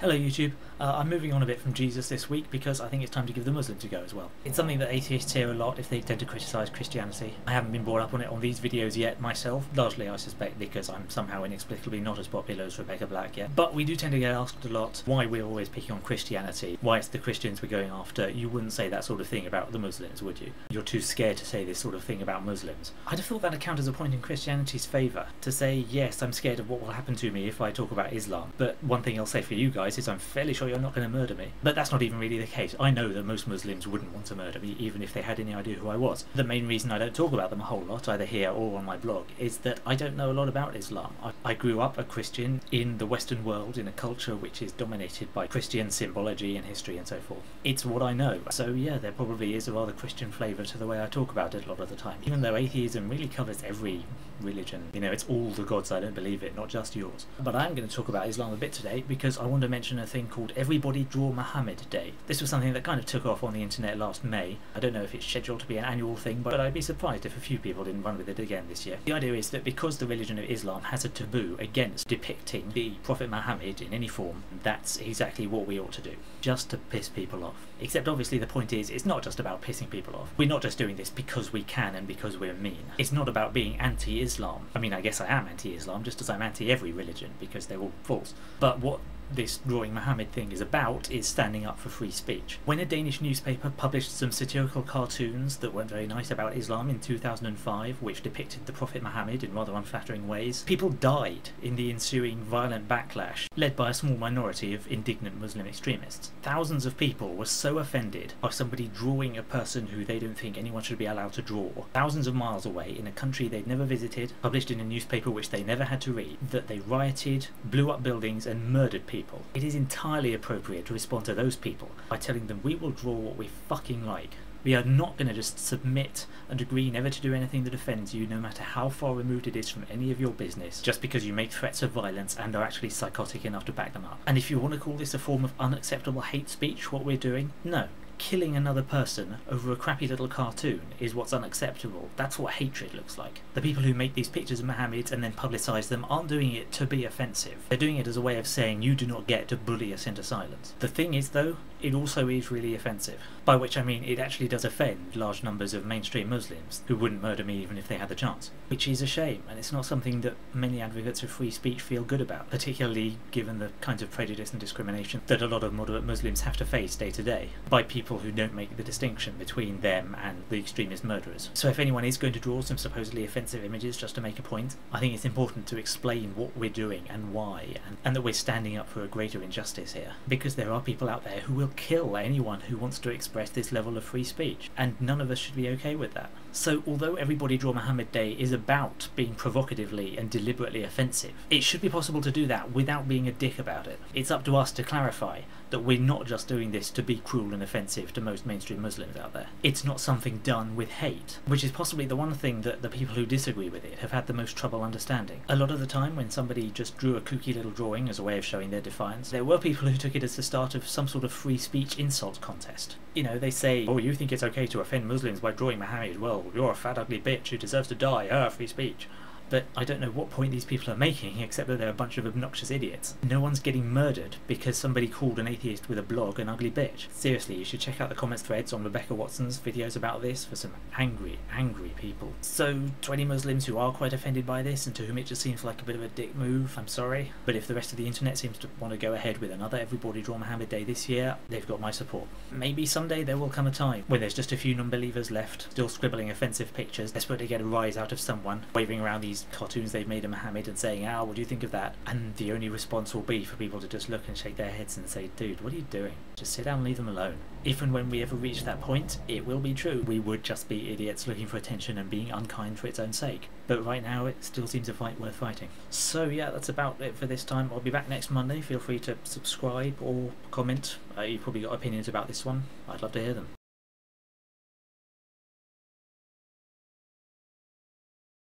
Hello YouTube, I'm moving on a bit from Jesus this week because I think it's time to give the Muslims a go as well. It's something that atheists hear a lot if they tend to criticise Christianity. I haven't been brought up on it on these videos yet myself, largely I suspect because I'm somehow inexplicably not as popular as Rebecca Black yet. But we do tend to get asked a lot why we're always picking on Christianity, why it's the Christians we're going after. You wouldn't say that sort of thing about the Muslims, would you? You're too scared to say this sort of thing about Muslims. I'd have thought that'd count as a point in Christianity's favour, to say yes, I'm scared of what will happen to me if I talk about Islam, but one thing I'll say for you guys is I'm fairly sure you're not going to murder me. But that's not even really the case. I know that most Muslims wouldn't want to murder me, even if they had any idea who I was. The main reason I don't talk about them a whole lot, either here or on my blog, is that I don't know a lot about Islam. I grew up a Christian in the Western world, in a culture which is dominated by Christian symbology and history and so forth. It's what I know. So yeah, there probably is a rather Christian flavour to the way I talk about it a lot of the time. Even though atheism really covers every religion. You know, it's all the gods, I don't believe it, not just yours. But I am going to talk about Islam a bit today because I want to mention a thing called Everybody Draw Muhammad Day. This was something that kind of took off on the internet last May. I don't know if it's scheduled to be an annual thing, but I'd be surprised if a few people didn't run with it again this year. The idea is that because the religion of Islam has a taboo against depicting the Prophet Muhammad in any form, that's exactly what we ought to do. Just to piss people off. Except obviously the point is, it's not just about pissing people off. We're not just doing this because we can and because we're mean. It's not about being anti-Islam. I mean, I guess I am anti-Islam, just as I'm anti-every religion, because they're all false. But what this drawing Muhammad thing is about is standing up for free speech. When a Danish newspaper published some satirical cartoons that weren't very nice about Islam in 2005, which depicted the Prophet Muhammad in rather unflattering ways, people died in the ensuing violent backlash, led by a small minority of indignant Muslim extremists. Thousands of people were so offended by somebody drawing a person who they don't think anyone should be allowed to draw, thousands of miles away in a country they'd never visited, published in a newspaper which they never had to read, that they rioted, blew up buildings and murdered people. It is entirely appropriate to respond to those people by telling them we will draw what we fucking like. We are not going to just submit and agree never to do anything that offends you, no matter how far removed it is from any of your business, just because you make threats of violence and are actually psychotic enough to back them up. And if you want to call this a form of unacceptable hate speech, what we're doing, no. Killing another person over a crappy little cartoon is what's unacceptable. That's what hatred looks like. The people who make these pictures of Muhammad and then publicise them aren't doing it to be offensive. They're doing it as a way of saying you do not get to bully us into silence. The thing is though, it also is really offensive. By which I mean it actually does offend large numbers of mainstream Muslims who wouldn't murder me even if they had the chance. Which is a shame, and it's not something that many advocates of free speech feel good about, particularly given the kinds of prejudice and discrimination that a lot of moderate Muslims have to face day to day by people who don't make the distinction between them and the extremist murderers. So if anyone is going to draw some supposedly offensive images just to make a point, I think it's important to explain what we're doing and why, and that we're standing up for a greater injustice here. Because there are people out there who will kill anyone who wants to express this level of free speech, and none of us should be okay with that. So although Everybody Draw Muhammad Day is about being provocatively and deliberately offensive, it should be possible to do that without being a dick about it. It's up to us to clarify that we're not just doing this to be cruel and offensive to most mainstream Muslims out there. It's not something done with hate, which is possibly the one thing that the people who disagree with it have had the most trouble understanding. A lot of the time when somebody just drew a kooky little drawing as a way of showing their defiance, there were people who took it as the start of some sort of free speech insult contest. You know, they say, oh, you think it's okay to offend Muslims by drawing Muhammad? Well, you're a fat ugly bitch who deserves to die. Free speech. But I don't know what point these people are making, except that they're a bunch of obnoxious idiots. No one's getting murdered because somebody called an atheist with a blog an ugly bitch. Seriously, you should check out the comments threads on Rebecca Watson's videos about this for some angry, angry people. So, to any Muslims who are quite offended by this and to whom it just seems like a bit of a dick move, I'm sorry. But if the rest of the internet seems to want to go ahead with another Everybody Draw Muhammad Day this year, they've got my support. Maybe someday there will come a time when there's just a few non-believers left, still scribbling offensive pictures, desperate to get a rise out of someone, waving around these cartoons they've made of Muhammad and saying, what do you think of that? And the only response will be for people to just look and shake their heads and say, dude, what are you doing? Just sit down and leave them alone. If and when we ever reach that point, it will be true. We would just be idiots looking for attention and being unkind for its own sake. But right now, it still seems a fight worth fighting. So yeah, that's about it for this time. I'll be back next Monday. Feel free to subscribe or comment. You've probably got opinions about this one. I'd love to hear them.